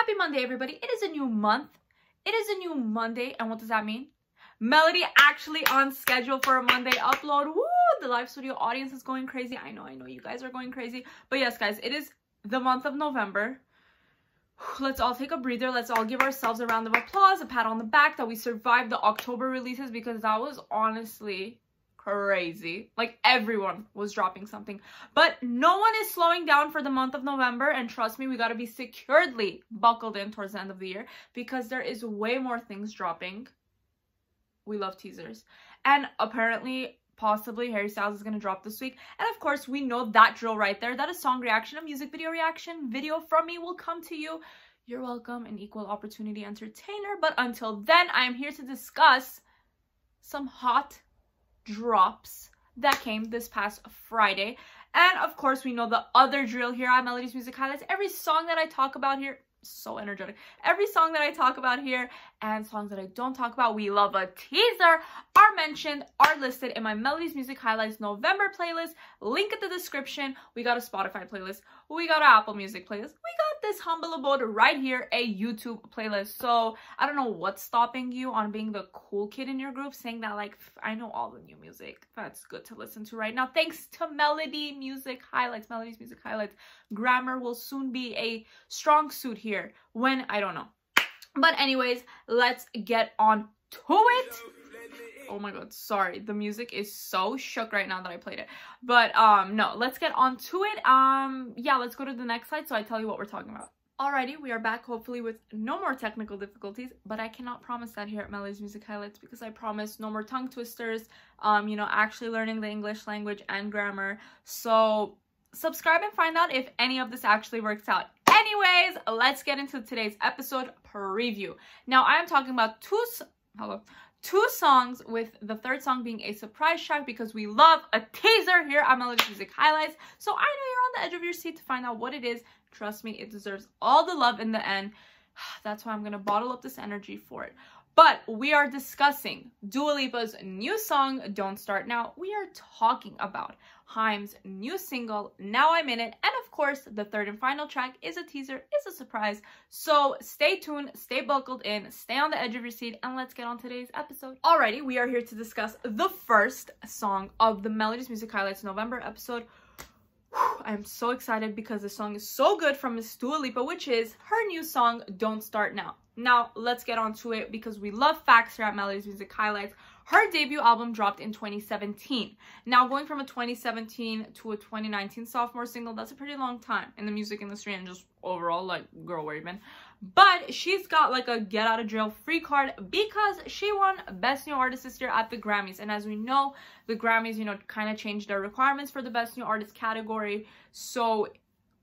Happy Monday, everybody. It is a new month. It is a new Monday. And what does that mean? Melody actually on schedule for a Monday upload. Woo! The live studio audience is going crazy. I know you guys are going crazy. But yes, guys, it is the month of November. Let's all take a breather. Let's all give ourselves a round of applause, a pat on the back that we survived the October releases, because that was honestly crazy. Like, everyone was dropping something, but no one is slowing down for the month of November. And trust me, we got to be securely buckled in towards the end of the year, because there is way more things dropping. We love teasers, and apparently possibly Harry Styles is going to drop this week. And of course, we know that drill right there, that a song reaction, a music video reaction video from me will come to you. You're welcome, an equal opportunity entertainer. But until then, I am here to discuss some hot drops that came this past Friday. And of course, we know the other drill here at Melody's Music Highlights. Every song that I talk about here, so energetic, every song that I talk about here and songs that I don't talk about, we love a teaser, are mentioned, are listed in my Melody's Music Highlights November playlist. Link in the description. We got a Spotify playlist, we got an Apple Music playlist, we got this humble abode right here, a YouTube playlist. So I don't know what's stopping you on being the cool kid in your group, saying that like, I know all the new music that's good to listen to right now, thanks to Melody Music Highlights. Melody's Music Highlights grammar will soon be a strong suit here, when I don't know. But anyways, let's get on to it. Oh my god, sorry, the music is so shook right now that I played it. But no, let's get on to it. Yeah, let's go to the next slide so I tell you what we're talking about. Alrighty, we are back, hopefully with no more technical difficulties, but I cannot promise that here at Melody's Music Highlights, because I promise no more tongue twisters, you know, actually learning the English language and grammar. So subscribe and find out if any of this actually works out. Anyways, let's get into today's episode preview. Now, I am talking about two songs, with the third song being a surprise track, because we love a teaser here at Melody's Music Highlights. So I know you're on the edge of your seat to find out what it is. Trust me, it deserves all the love in the end. That's why I'm going to bottle up this energy for it. But we are discussing Dua Lipa's new song, Don't Start Now. We are talking about Haim's new single, Now I'm In It. And of course, the third and final track is a teaser, is a surprise. So stay tuned, stay buckled in, stay on the edge of your seat, and let's get on today's episode. Alrighty, we are here to discuss the first song of the Melody's Music Highlights November episode. I'm so excited because the song is so good from Miss Dua Lipa, which is her new song, Don't Start Now. Now, let's get on to it, because we love facts here at Melody's Music Highlights. Her debut album dropped in 2017. Now, going from a 2017 to a 2019 sophomore single, that's a pretty long time in the music industry and just overall, like, girl, where you been? But she's got like a get out of jail free card, because she won Best New Artist this year at the Grammys. And as we know, the Grammys, you know, kind of changed their requirements for the Best New Artist category. So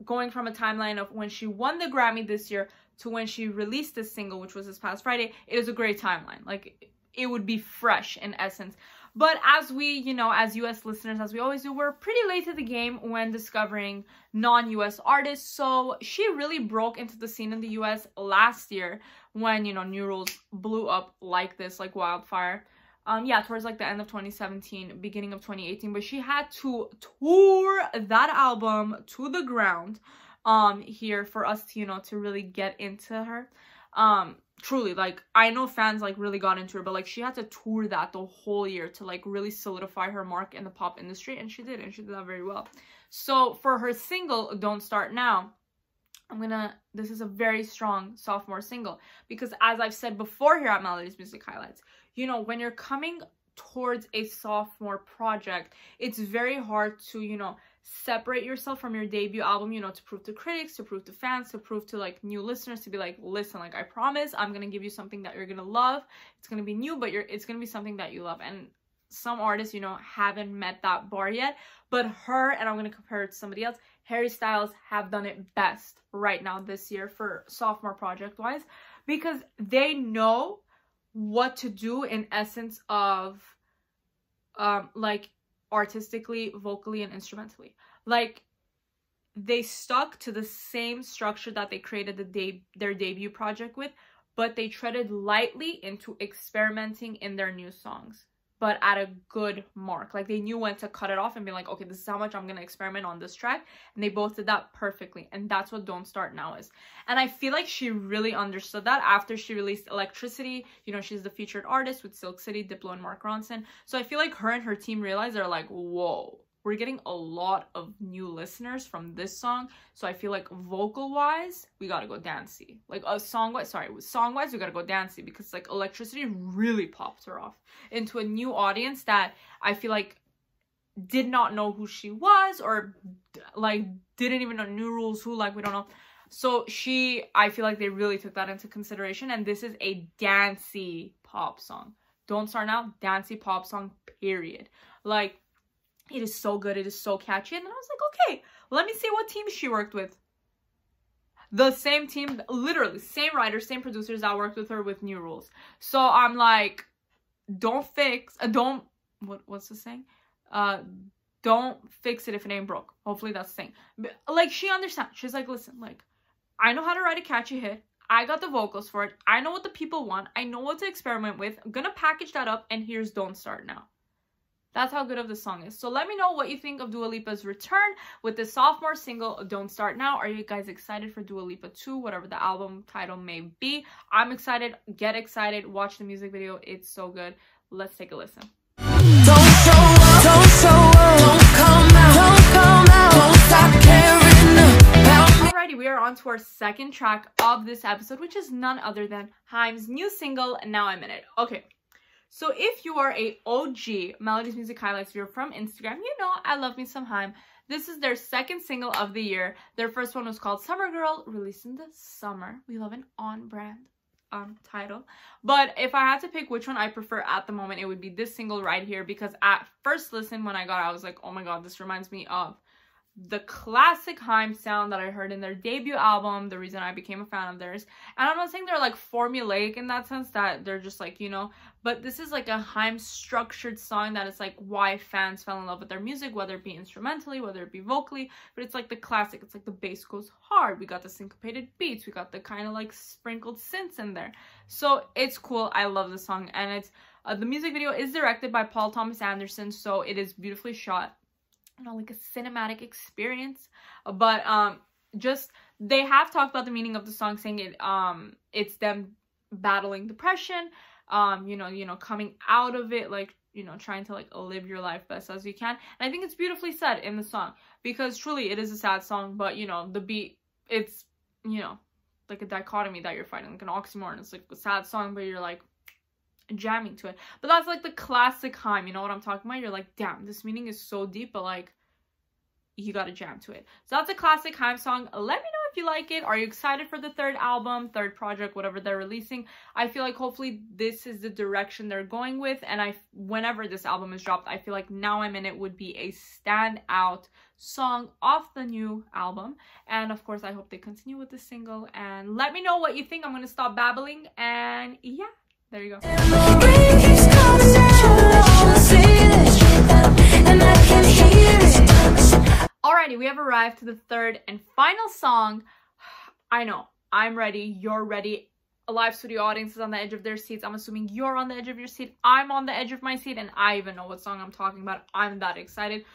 going from a timeline of when she won the Grammy this year to when she released this single, which was this past Friday, it is a great timeline. Like, it would be fresh in essence. But as we, you know, as US listeners, as we always do, we're pretty late to the game when discovering non-US artists. So she really broke into the scene in the US last year when, you know, New Rules blew up like this, like wildfire. Yeah, towards like the end of 2017, beginning of 2018. But she had to tour that album to the ground here for us to, you know, to really get into her. Truly, like, I know fans like really got into her, but like she had to tour that the whole year to like really solidify her mark in the pop industry, and she did that very well. So for her single, Don't Start Now, this is a very strong sophomore single, because as I've said before here at Melody's Music Highlights, you know, when you're coming towards a sophomore project, it's very hard to, you know, separate yourself from your debut album, you know, to prove to critics, to prove to fans, to prove to like new listeners, to be like, listen, like, I promise I'm gonna give you something that you're gonna love. It's gonna be new, but it's gonna be something that you love. And some artists, you know, haven't met that bar yet, but her, and I'm gonna compare it to somebody else, Harry Styles, have done it best right now this year for sophomore project wise, because they know what to do in essence of like artistically, vocally, and instrumentally. Like, they stuck to the same structure that they created their debut project with, but they treaded lightly into experimenting in their new songs. but at a good mark. Like, they knew when to cut it off and be like, okay, this is how much I'm gonna experiment on this track, and they both did that perfectly. And that's what Don't Start Now is. And I feel like she really understood that after she released Electricity. You know, she's the featured artist with Silk City, Diplo, and Mark Ronson. So I feel like her and her team realized, they're like, whoa, we're getting a lot of new listeners from this song. So I feel like vocal wise, we gotta go dancey. Like, song wise, we gotta go dancey, because like Electricity really popped her off into a new audience that I feel like did not know who she was, or like didn't even know New Rules, who, like, we don't know. So I feel like they really took that into consideration, and this is a dancey pop song. Don't Start Now, dancey pop song, period. Like, it is so good. It is so catchy. And then I was like, okay, let me see what team she worked with. The same team, literally, same writers, same producers that worked with her with New Rules. So I'm like, what's the saying? Don't fix it if it ain't broke. Hopefully that's the saying. But, like, she understands. She's like, listen, like, I know how to write a catchy hit. I got the vocals for it. I know what the people want. I know what to experiment with. I'm gonna package that up, and here's Don't Start Now. That's how good of the song is. So let me know what you think of Dua Lipa's return with the sophomore single, Don't Start Now. Are you guys excited for Dua Lipa 2, whatever the album title may be? I'm excited. Get excited. Watch the music video. It's so good. Let's take a listen. Don't show up, don't come out, don't stop caring about me. Alrighty, we are on to our second track of this episode, which is none other than Haim's new single, Now I'm In It. Okay. So if you are a OG Melody's Music Highlights viewer from Instagram, you know I love me some Haim. This is their second single of the year. Their first one was called Summer Girl, released in the summer. We love an on-brand title. But if I had to pick which one I prefer at the moment, it would be this single right here, because at first listen when I got it, I was like, oh my god, this reminds me of the classic Haim sound that I heard in their debut album, the reason I became a fan of theirs. And I'm not saying they're like formulaic in that sense, that they're just like, you know, but this is like a Haim structured song that is like why fans fell in love with their music, whether it be instrumentally, whether it be vocally. But it's like the classic. It's like the bass goes hard, we got the syncopated beats, we got the kind of like sprinkled synths in there. So it's cool. I love the song. And it's the music video is directed by Paul Thomas Anderson, so it is beautifully shot. You know, like a cinematic experience. But just, they have talked about the meaning of the song, saying it it's them battling depression, you know, coming out of it, like, you know, trying to like live your life best as you can. And I think it's beautifully said in the song, because truly it is a sad song, but you know, the beat, it's, you know, like a dichotomy that you're fighting, like an oxymoron. It's like a sad song, but you're like jamming to it. But that's like the classic Haim, you know what I'm talking about? You're like, damn, this meaning is so deep, but like, you gotta jam to it. So that's a classic Haim song. Let me know if you like it. Are you excited for the third album, third project, whatever they're releasing? I feel like hopefully this is the direction they're going with, and whenever this album is dropped, I feel like Now I'm In It would be a standout song off the new album. And of course, I hope they continue with the single, and let me know what you think. I'm gonna stop babbling, and yeah, there you go. Alrighty, we have arrived to the third and final song. I know, I'm ready, you're ready. A live studio audience is on the edge of their seats. I'm assuming you're on the edge of your seat. I'm on the edge of my seat, and I even know what song I'm talking about. I'm that excited.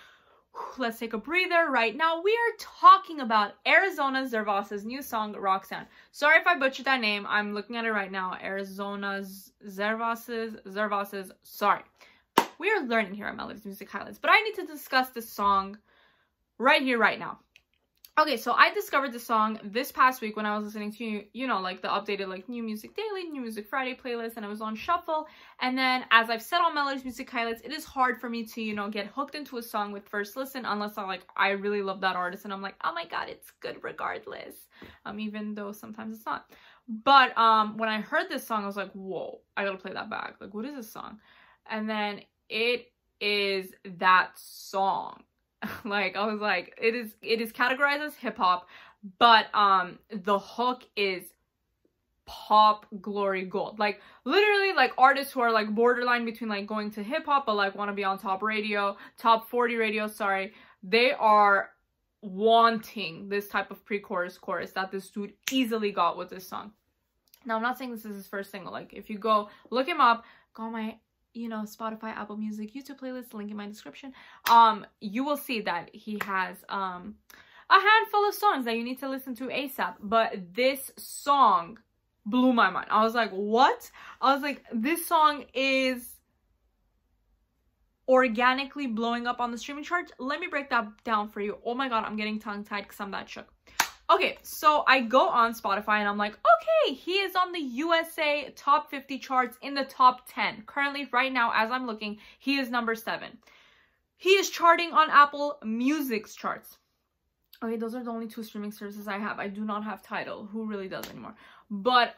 Let's take a breather right now. We are talking about Arizona Zervas's new song, Roxanne. Sorry if I butchered that name. I'm looking at it right now. Arizona Zervas's, sorry. We are learning here at Melody's Music Highlights, but I need to discuss this song right here, right now. Okay, so I discovered this song this past week when I was listening to, you know, like the updated like New Music Daily, New Music Friday playlist, and I was on shuffle. And then, as I've said on Melody's Music Highlights, it is hard for me to, you know, get hooked into a song with first listen unless I really love that artist and I'm like, oh my god, it's good regardless. Even though sometimes it's not. But when I heard this song, I was like, whoa, I gotta play that back. Like, what is this song? And then it is that song. Like, I was like, it is categorized as hip-hop, but the hook is pop glory gold. Like, literally, like, artists who are like borderline between like going to hip-hop but like want to be on top 40 radio, sorry, they are wanting this type of pre-chorus chorus that this dude easily got with this song. Now, I'm not saying this is his first single. Like, if you go look him up, go on my you know, Spotify, Apple Music, YouTube playlist, link in my description, you will see that he has a handful of songs that you need to listen to ASAP. But this song blew my mind. I was like, what? I was like, this song is organically blowing up on the streaming charts. Let me break that down for you. Oh my god, I'm getting tongue-tied because I'm that shook. Okay, so I go on Spotify and I'm like, okay, he is on the USA top 50 charts in the top 10. Currently, right now, as I'm looking, he is number 7. He is charting on Apple Music's charts. Okay, those are the only 2 streaming services I have. I do not have Tidal. Who really does anymore? But,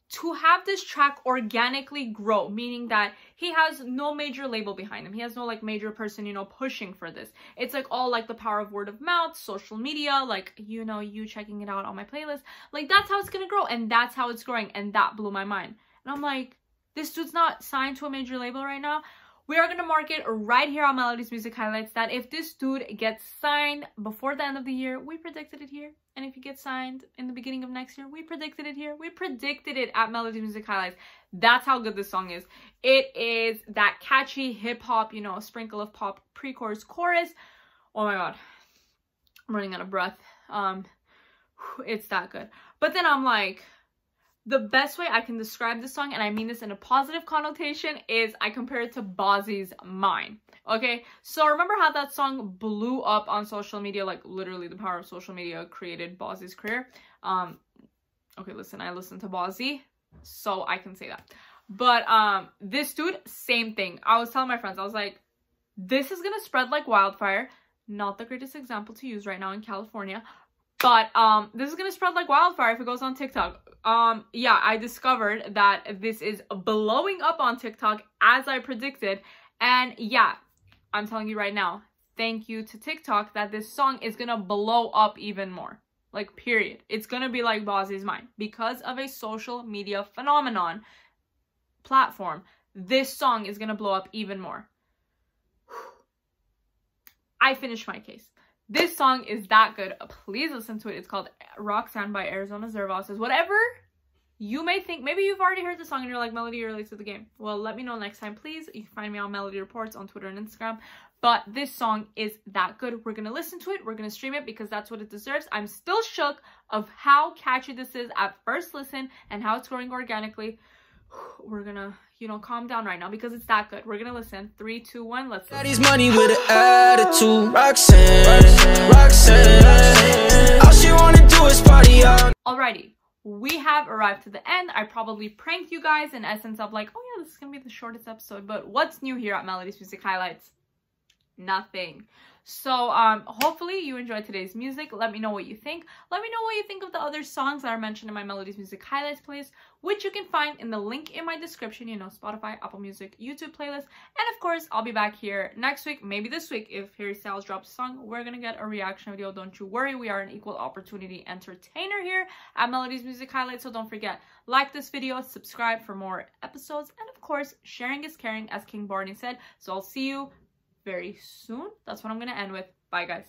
to have this track organically grow, meaning that he has no major label behind him. He has no like major person, you know, pushing for this. It's like all like the power of word of mouth, social media, like, you know, you checking it out on my playlist. Like, that's how it's gonna grow, and that's how it's growing, and that blew my mind. And I'm like, this dude's not signed to a major label right now. We are gonna mark it right here on Melody's Music Highlights that if this dude gets signed before the end of the year, we predicted it here. And if he gets signed in the beginning of next year, we predicted it here. We predicted it at Melody's Music Highlights. That's how good this song is. It is that catchy hip-hop, you know, a sprinkle of pop, pre-chorus, chorus. Oh my god. I'm running out of breath. It's that good. But then I'm like, the best way I can describe this song, and I mean this in a positive connotation, is I compare it to Bozzy's Mine. Okay, so remember how that song blew up on social media? Like, literally the power of social media created Bozzy's career. Okay, listen, I listen to Bozzy, so I can say that. But this dude, same thing. I was telling my friends, I was like, this is gonna spread like wildfire. Not the greatest example to use right now in California, but this is gonna spread like wildfire if it goes on TikTok. Yeah, I discovered that this is blowing up on TikTok as I predicted. And yeah, I'm telling you right now, thank you to TikTok that this song is gonna blow up even more. Like, period. It's gonna be like Bozzy's Mine. Because of a social media phenomenon platform, this song is gonna blow up even more. I finished my case. This song is that good. Please listen to it. It's called Roxanne by Arizona Zervas. Whatever you may think, maybe you've already heard the song and you're like, Melody, you're late to the game. Well, let me know next time, please. You can find me on Melody Reports on Twitter and Instagram. But this song is that good. We're going to listen to it. We're going to stream it because that's what it deserves. I'm still shook of how catchy this is at first listen and how it's growing organically. We're going to, you know, calm down right now because it's that good. We're going to listen. 3, 2, 1, let's listen. Daddy's money with an attitude. Roxanne, Roxanne. All she wanna do is party on. Alrighty. We have arrived to the end. I probably pranked you guys in essence of like, oh yeah, this is gonna be the shortest episode, but what's new here at Melody's Music Highlights? Nothing. So hopefully you enjoyed today's music. Let me know what you think. Let me know what you think of the other songs that are mentioned in my Melody's Music Highlights playlist, which you can find in the link in my description, you know, Spotify, Apple Music, YouTube playlist. And of course, I'll be back here next week, maybe this week. If Harry Styles drops a song, we're gonna get a reaction video. Don't you worry, we are an equal opportunity entertainer here at Melody's Music Highlights. So don't forget, like this video, subscribe for more episodes, and of course, sharing is caring, as King Barney said. So I'll see you very soon. That's what I'm gonna end with. Bye, guys.